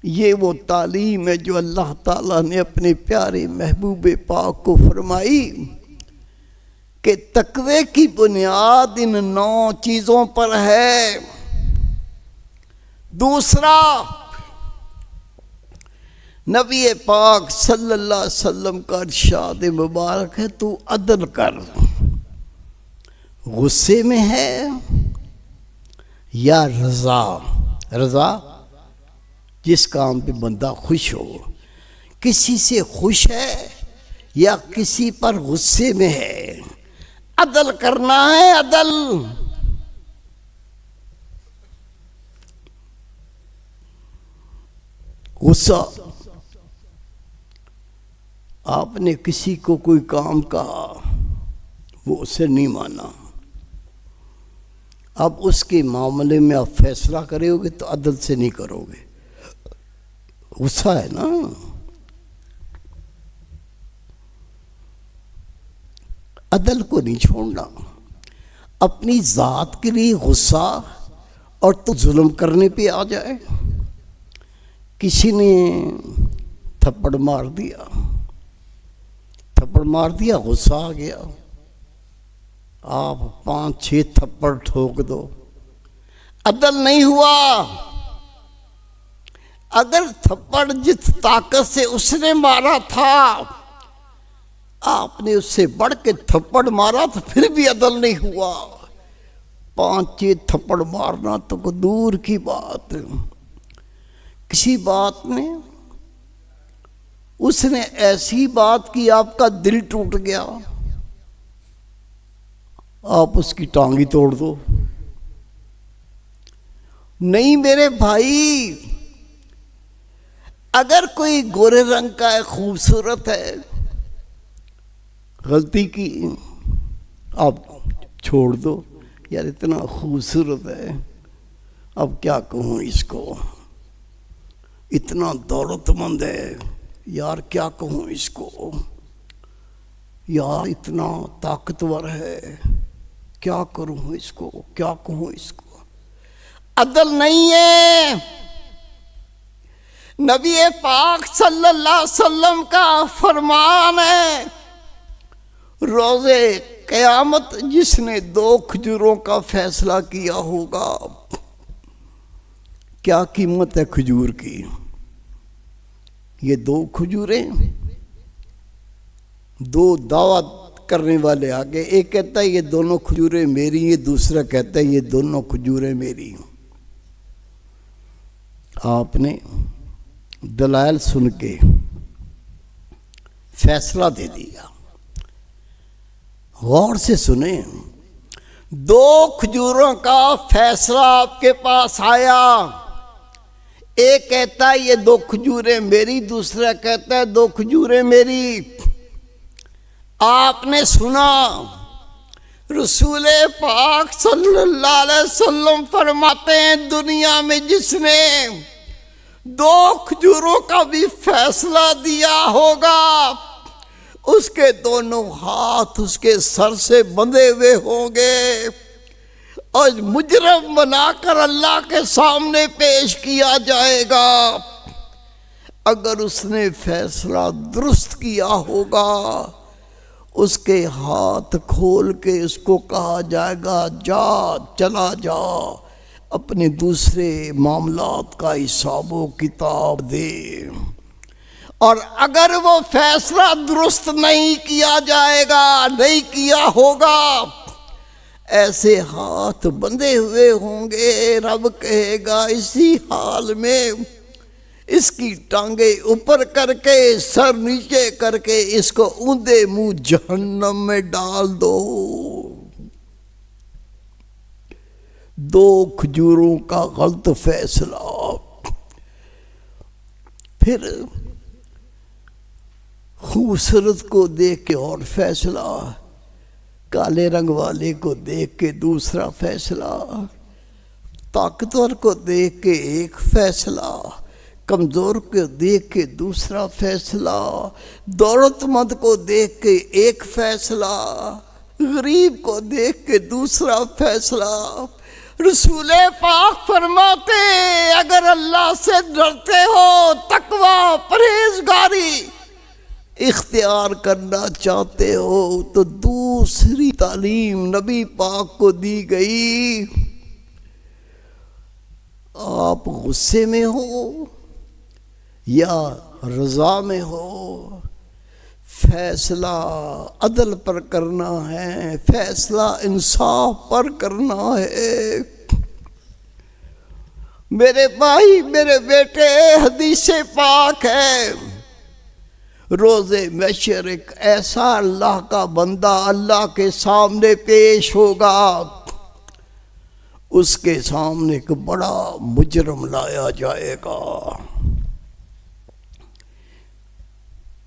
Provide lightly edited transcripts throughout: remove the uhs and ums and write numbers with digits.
یہ وہ تعلیم ہے جو اللہ تعالیٰ نے اپنے پیارے محبوب پاک کو فرمائی کہ تقوی کی بنیاد ان 9 چیزوں پر ہے۔ دوسرا، نبی پاک صلی اللہ علیہ وسلم کا ارشاد مبارک ہے تو عدل کر، غصے میں ہے یا رضا جس کام پہ بندہ خوش ہو، کسی سے خوش ہے یا کسی پر غصے میں ہے، عدل کرنا ہے۔ عدل غصہ، آپ نے کسی کو کوئی کام کہا، وہ اسے نہیں مانا، اب اس کے معاملے میں آپ فیصلہ کرے ہوگے تو عدل سے نہیں کرو گے، غصہ ہے نا۔ عدل کو نہیں چھوڑنا، اپنی ذات کے لیے غصہ اور تو ظلم کرنے پہ آ جائے۔ کسی نے تھپڑ مار دیا، غصہ آ گیا، آپ 5-6 تھپڑ ٹھوک دو، عدل نہیں ہوا۔ اگر تھپڑ جس طاقت سے اس نے مارا تھا آپ نے اس سے بڑھ کے تھپڑ مارا تو پھر بھی عدل نہیں ہوا۔ 5-6 تھپڑ مارنا تو دور کی بات، کسی بات میں اس نے ایسی بات کی آپ کا دل ٹوٹ گیا، آپ اس کی ٹانگ ہی توڑ دو۔ نہیں میرے بھائی، اگر کوئی گورے رنگ کا ہے، خوبصورت ہے، غلطی کی، آپ چھوڑ دو، یار اتنا خوبصورت ہے، اب کیا کہوں اس کو، اتنا دولت مند ہے، یار کیا کہوں اس کو، یار اتنا طاقتور ہے، کیا کروں اس کو، کیا کہوں اس کو۔ عدل نہیں ہے۔ نبی پاک صلی اللہ علیہ وسلم کا فرمان ہے، روز قیامت جس نے 2 کھجوروں کا فیصلہ کیا ہوگا، کیا قیمت ہے کھجور کی؟ یہ 2 کھجوریں، 2 دعوت کرنے والے آگے، ایک کہتا ہے یہ دونوں کھجوریں میری، یہ دوسرا کہتا ہے یہ دونوں کھجوریں میری۔ آپ نے دلائل سن کے فیصلہ دے دیا، غور سے سنیں، 2 کھجوروں کا فیصلہ آپ کے پاس آیا، ایک کہتا ہے یہ 2 کھجوریں میری، دوسرا کہتا ہے 2 کھجوریں میری۔ آپ نے سنا، رسول پاک صلی اللہ علیہ وسلم فرماتے ہیں دنیا میں جس نے 2 کھجوروں کا بھی فیصلہ دیا ہوگا، اس کے دونوں ہاتھ اس کے سر سے بندھے ہوئے ہوں گے اور مجرم بنا کر اللہ کے سامنے پیش کیا جائے گا۔ اگر اس نے فیصلہ درست کیا ہوگا، اس کے ہاتھ کھول کے اس کو کہا جائے گا جا، چلا جا، اپنے دوسرے معاملات کا حساب و کتاب دے۔ اور اگر وہ فیصلہ درست نہیں کیا جائے گا، نہیں کیا ہوگا، ایسے ہاتھ بندھے ہوئے ہوں گے، رب کہے گا اسی حال میں اس کی ٹانگیں اوپر کر کے، سر نیچے کر کے اس کو اوندے منہ جہنم میں ڈال دو۔ 2 کھجوروں کا غلط فیصلہ۔ پھر خوبصورت کو دیکھ کے اور فیصلہ، کالے رنگ والے کو دیکھ کے دوسرا فیصلہ، طاقتور کو دیکھ کے ایک فیصلہ، کمزور کو دیکھ کے دوسرا فیصلہ، دولت مند کو دیکھ کے ایک فیصلہ، غریب کو دیکھ کے دوسرا فیصلہ، رسول پاک فرماتے اگر اللہ سے ڈرتے ہو، تقوی پرہیزگاری اختیار کرنا چاہتے ہو، تو دوسری تعلیم نبی پاک کو دی گئی، آپ غصے میں ہو یا رضا میں ہو، فیصلہ عدل پر کرنا ہے، فیصلہ انصاف پر کرنا ہے۔ میرے بھائی، میرے بیٹے، حدیث پاک ہے، روز محشر ایک ایسا اللہ کا بندہ اللہ کے سامنے پیش ہوگا، اس کے سامنے ایک بڑا مجرم لایا جائے گا،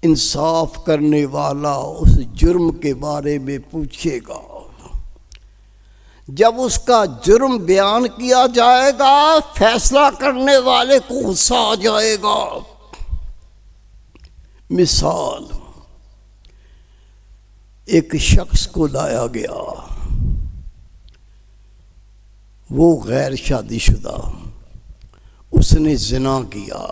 انصاف کرنے والا اس جرم کے بارے میں پوچھے گا۔ جب اس کا جرم بیان کیا جائے گا، فیصلہ کرنے والے کو غصہ آ جائے گا۔ مثال، ایک شخص کو لایا گیا، وہ غیر شادی شدہ، اس نے زنا کیا۔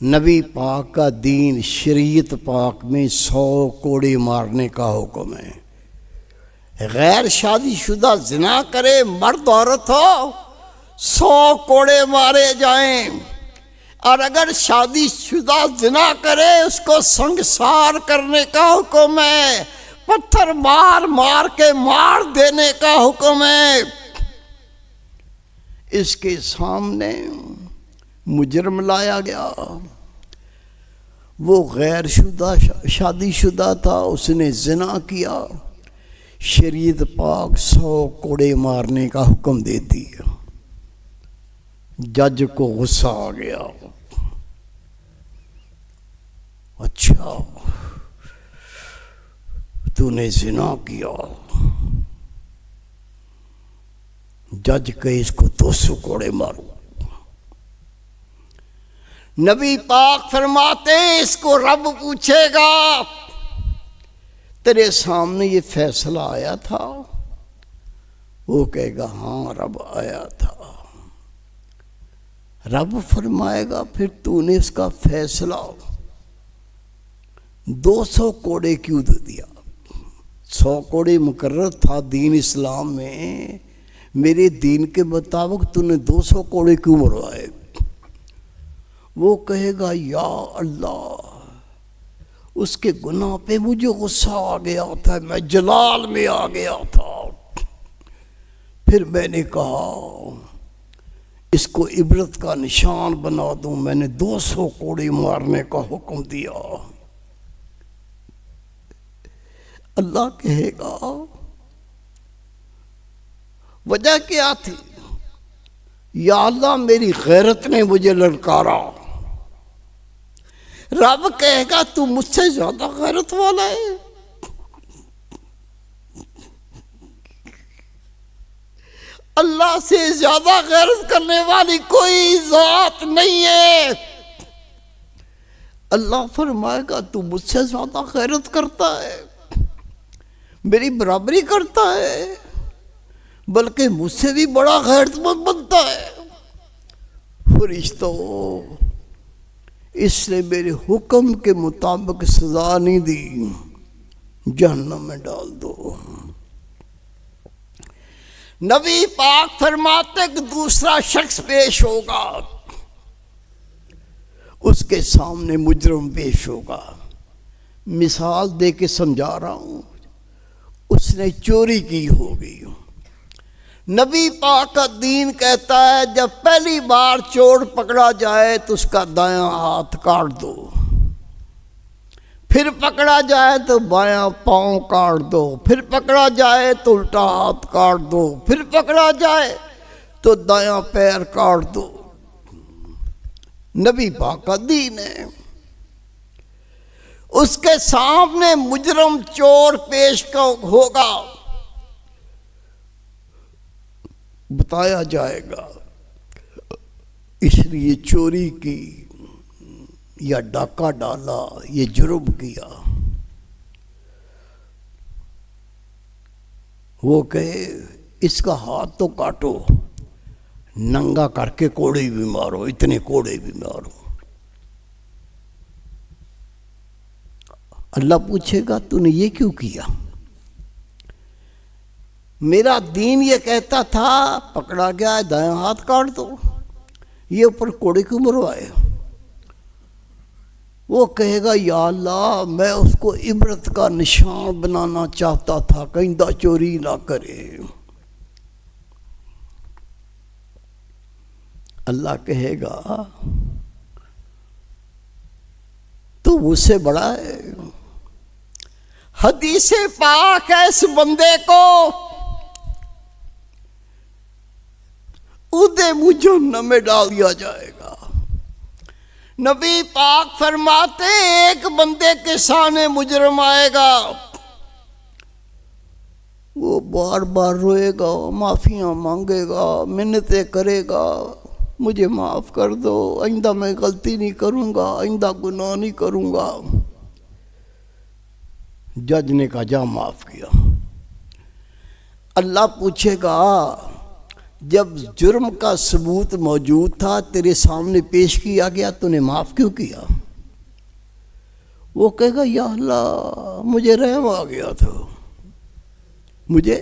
نبی پاک کا دین شریعت پاک میں 100 کوڑے مارنے کا حکم ہے۔ غیر شادی شدہ زنا کرے، مرد عورت ہو، 100 کوڑے مارے جائیں، اور اگر شادی شدہ زنا کرے اس کو سنگسار کرنے کا حکم ہے، پتھر مار مار کے مار دینے کا حکم ہے۔ اس کے سامنے مجرم لایا گیا، وہ غیر شادی شدہ تھا، اس نے زنا کیا، شریعت پاک 100 کوڑے مارنے کا حکم دیتی ہے۔ جج کو غصہ آ گیا، اچھا تو نے زنا کیا، جج کہ اس کو 200 کوڑے مارو۔ نبی پاک فرماتے اس کو رب پوچھے گا، تیرے سامنے یہ فیصلہ آیا تھا؟ وہ کہے گا ہاں رب آیا تھا۔ رب فرمائے گا پھر تو نے اس کا فیصلہ 200 کوڑے کیوں دے دیا؟ 100 کوڑے مقرر تھا دین اسلام میں، میرے دین کے مطابق تو نے 200 کوڑے کیوں مروائے؟ وہ کہے گا یا اللہ، اس کے گناہ پہ مجھے غصہ آ گیا تھا، میں جلال میں آ گیا تھا، پھر میں نے کہا اس کو عبرت کا نشان بنا دوں، میں نے 200 کوڑے مارنے کا حکم دیا۔ اللہ کہے گا وجہ کیا تھی؟ یا اللہ میری غیرت نے مجھے للکارا۔ رب کہے گا تو مجھ سے زیادہ غیرت والا ہے؟ اللہ سے زیادہ غیرت کرنے والی کوئی ذات نہیں ہے۔ اللہ فرمائے گا تو مجھ سے زیادہ غیرت کرتا ہے، میری برابری کرتا ہے، بلکہ مجھ سے بھی بڑا غیرت مند بنتا ہے۔ فرشتوں، اس نے میرے حکم کے مطابق سزا نہیں دی، جہنم میں ڈال دو۔ نبی پاک فرماتے کہ دوسرا شخص پیش ہوگا، اس کے سامنے مجرم پیش ہوگا۔ مثال دے کے سمجھا رہا ہوں، اس نے چوری کی ہوگی۔ نبی پاک کا دین کہتا ہے جب پہلی بار چور پکڑا جائے تو اس کا دایاں ہاتھ کاٹ دو، پھر پکڑا جائے تو بایاں پاؤں کاٹ دو، پھر پکڑا جائے تو الٹا ہاتھ کاٹ دو، پھر پکڑا جائے تو دایاں پیر کاٹ دو۔ نبی پاک کا دین ہے۔ اس کے سامنے مجرم چور پیش ہوگا، بتایا جائے گا اس لیے چوری کی یا ڈاکہ ڈالا، یہ جرم کیا۔ وہ کہے اس کا ہاتھ تو کاٹو، ننگا کر کے کوڑے بھی مارو، اتنے کوڑے بھی مارو۔ اللہ پوچھے گا تو نے یہ کیوں کیا؟ میرا دین یہ کہتا تھا پکڑا گیا ہے دائیں ہاتھ کاٹ دو، یہ اوپر کوڑے کیوں مروائے؟ وہ کہے گا یا اللہ میں اس کو عبرت کا نشان بنانا چاہتا تھا، کہیں دا چوری نہ کرے۔ اللہ کہے گا تو مجھ سے بڑا ہے۔ حدیث پاک ہے اس بندے کو اودے منہ جہنم میں ڈال دیا جائے گا۔ نبی پاک فرماتے ایک بندے کے سامنے مجرم آئے گا، وہ بار بار روئے گا، معافیاں مانگے گا، منتیں کرے گا، مجھے معاف کر دو، آئندہ میں غلطی نہیں کروں گا، آئندہ گناہ نہیں کروں گا۔ جج نے کہا جا معاف کیا۔ اللہ پوچھے گا جب جرم کا ثبوت موجود تھا تیرے سامنے پیش کیا گیا تو نے معاف کیوں کیا؟ وہ کہے گا یا اللہ مجھے رحم آ گیا تھا، مجھے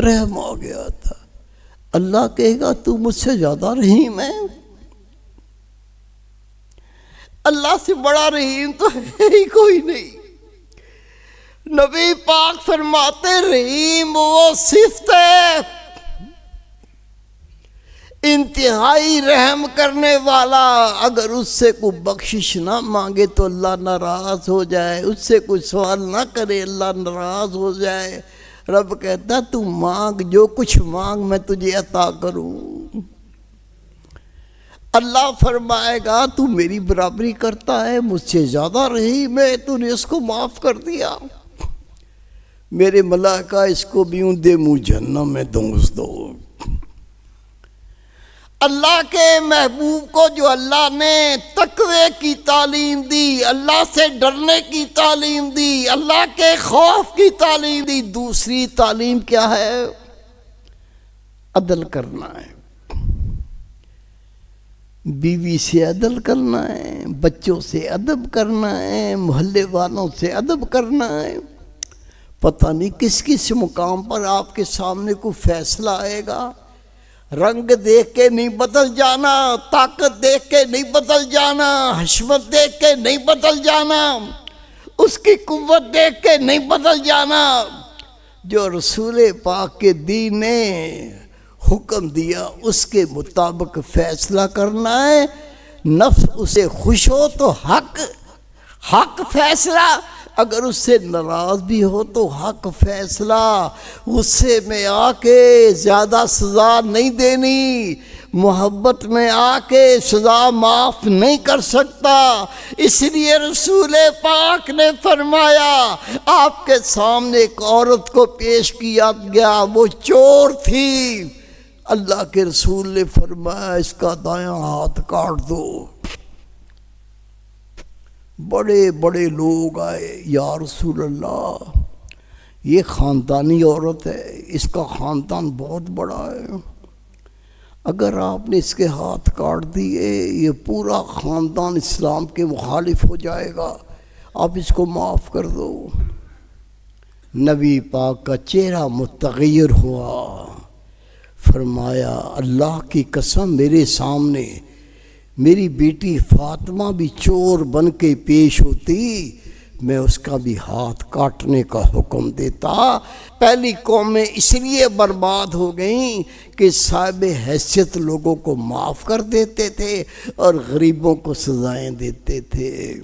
رحم آ گیا تھا۔ اللہ کہے گا تو مجھ سے زیادہ رحیم ہے؟ اللہ سے بڑا رحیم تو ہے ہی کوئی نہیں۔ نبی پاک فرماتے رحیم وہ صفت ہے انتہائی رحم کرنے والا، اگر اس سے کوئی بخشش نہ مانگے تو اللہ ناراض ہو جائے، اس سے کوئی سوال نہ کرے اللہ ناراض ہو جائے۔ رب کہتا تو مانگ، جو کچھ مانگ میں تجھے عطا کروں۔ اللہ فرمائے گا تو میری برابری کرتا ہے، مجھ سے زیادہ رحیم ہے، تو نے اس کو معاف کر دیا۔ میرے ملائکہ اس کو بھی اندے منہ جہنم میں دھونس دو۔ اللہ کے محبوب کو جو اللہ نے تقوی کی تعلیم دی، اللہ سے ڈرنے کی تعلیم دی، اللہ کے خوف کی تعلیم دی، دوسری تعلیم کیا ہے؟ عدل کرنا ہے، بیوی سے عدل کرنا ہے، بچوں سے ادب کرنا ہے، محلے والوں سے ادب کرنا ہے۔ پتہ نہیں کس کس مقام پر آپ کے سامنے کوئی فیصلہ آئے گا، رنگ دیکھ کے نہیں بدل جانا، طاقت دیکھ کے نہیں بدل جانا، حشمت دیکھ کے نہیں بدل جانا، اس کی قوت دیکھ کے نہیں بدل جانا۔ جو رسول پاک کے دین نے حکم دیا اس کے مطابق فیصلہ کرنا ہے۔ نفس اسے خوش ہو تو حق فیصلہ، اگر اس سے ناراض بھی ہو تو حق فیصلہ۔ غصے میں آ کے زیادہ سزا نہیں دینی، محبت میں آ کے سزا معاف نہیں کر سکتا۔ اس لیے رسول پاک نے فرمایا آپ کے سامنے ایک عورت کو پیش کیا گیا، وہ چور تھی، اللہ کے رسول نے فرمایا اس کا دایاں ہاتھ کاٹ دو۔ بڑے بڑے لوگ آئے، یا رسول اللہ یہ خاندانی عورت ہے، اس کا خاندان بہت بڑا ہے، اگر آپ نے اس کے ہاتھ کاٹ دیے یہ پورا خاندان اسلام کے مخالف ہو جائے گا، آپ اس کو معاف کر دو۔ نبی پاک کا چہرہ متغیر ہوا، فرمایا اللہ کی قسم میرے سامنے میری بیٹی فاطمہ بھی چور بن کے پیش ہوتی، میں اس کا بھی ہاتھ کاٹنے کا حکم دیتا۔ پہلی قومیں اس لیے برباد ہو گئیں کہ صاحب حیثیت لوگوں کو معاف کر دیتے تھے اور غریبوں کو سزائیں دیتے تھے۔